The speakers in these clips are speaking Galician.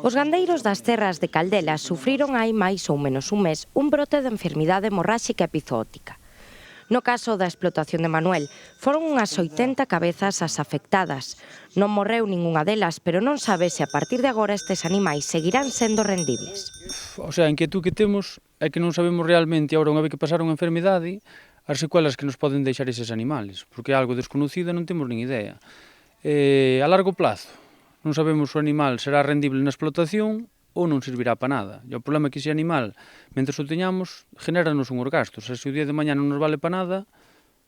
Os gandeiros das terras de Caldelas sufriron hai máis ou menos un mes un brote de enfermidade hemorráxica epizootica. No caso da explotación de Manuel, foron unhas 80 cabezas as afectadas. Non morreu ningunha delas, pero non sabe se a partir de agora estes animais seguirán sendo rendibles. O sea, a inquietud que temos é que non sabemos realmente, agora unha vez que pasaron a enfermidade, as secuelas que nos poden deixar eses animales, porque é algo desconocido e non temos nin idea. A largo plazo, non sabemos se o animal será rendible na explotación ou non servirá para nada. E o problema é que ese animal, mentre o teñamos, generanos unhos gastos. Se o día de mañá non nos vale para nada,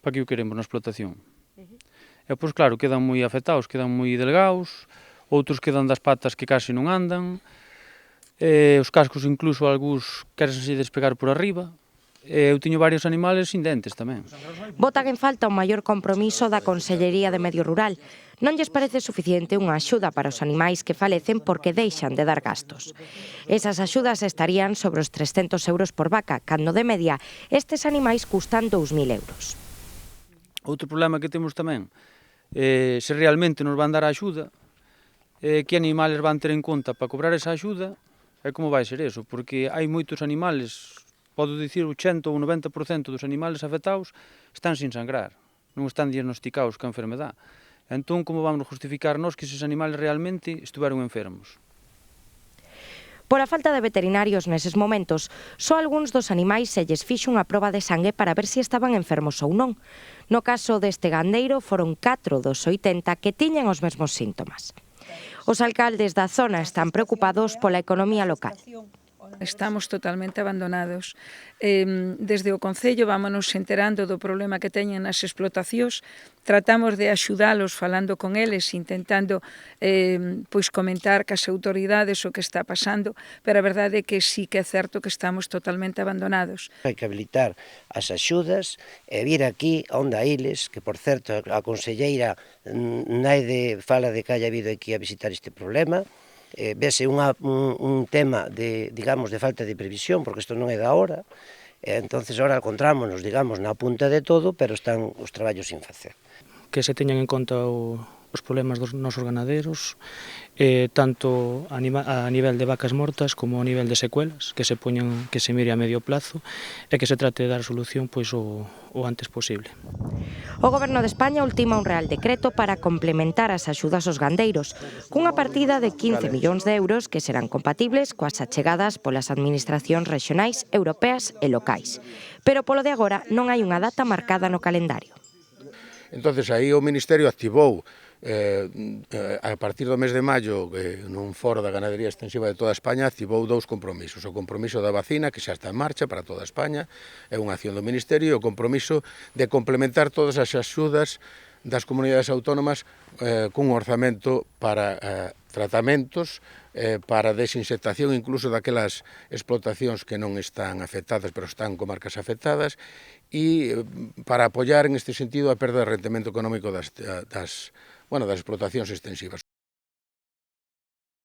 para que o queremos na explotación? E pois claro, quedan moi afectados, quedan moi delgados, outros quedan das patas que case non andan, os cascos incluso algúns querense despegar por arriba. Eu teño varios animales sin dentes tamén. Botan en falta un maior compromiso da Consellería de Medio Rural. Non lles parece suficiente unha axuda para os animais que falecen porque deixan de dar gastos. Esas axudas estarían sobre os 300 euros por vaca, cando de media estes animais custan 2.000 euros. Outro problema que temos tamén, se realmente nos van dar a axuda, que animales van ter en conta para cobrar esa axuda, e como vai ser eso, porque hai moitos animales, podo dicir 80 ou 90% dos animales afectados están sin sangrar, non están diagnosticados ca enfermedade. Entón, como vamos justificar nós que eses animales realmente estiveron enfermos? Por a falta de veterinarios neses momentos, só algúns dos animais se lles fixo unha proba de sangue para ver se estaban enfermos ou non. No caso deste gandeiro, foron 4 dos 80 que tiñan os mesmos síntomas. Os alcaldes da zona están preocupados pola economía local. Estamos totalmente abandonados. Desde o Concello vámonos enterando do problema que teñen nas explotacións, tratamos de axudalos falando con eles, intentando pois comentar cas autoridades o que está pasando, pero a verdade é que sí que é certo que estamos totalmente abandonados. Hai que habilitar as axudas e vir aquí onde a iles, que por certo a conselleira naide fala de que haya habido aquí a visitar este problema, vese un tema de, digamos, de falta de previsión, porque isto non é da hora, entonces ahora encontrámonos, digamos, na punta de todo, pero están os traballos sin facer. Que se teñan en conta os problemas dos nosos ganaderos, tanto a nivel de vacas mortas como a nivel de secuelas, que se mire a medio plazo e que se trate de dar solución pois o antes posible. O Goberno de España ultima un real decreto para complementar as axudas aos gandeiros, cunha partida de 15 millóns de euros que serán compatibles coas achegadas polas administracións rexionais, europeas e locais. Pero polo de agora non hai unha data marcada no calendario. Entonces aí o Ministerio activou a partir do mes de maio nun foro da ganadería extensiva de toda España activou 2 compromisos, o compromiso da vacina que xa está en marcha para toda España, é unha acción do Ministerio, e o compromiso de complementar todas as axudas das comunidades autónomas cun orzamento para tratamentos, para desinsectación incluso daquelas explotacións que non están afectadas pero están comarcas afectadas, e para apoiar en este sentido a perda de rendemento económico das explotacións extensivas.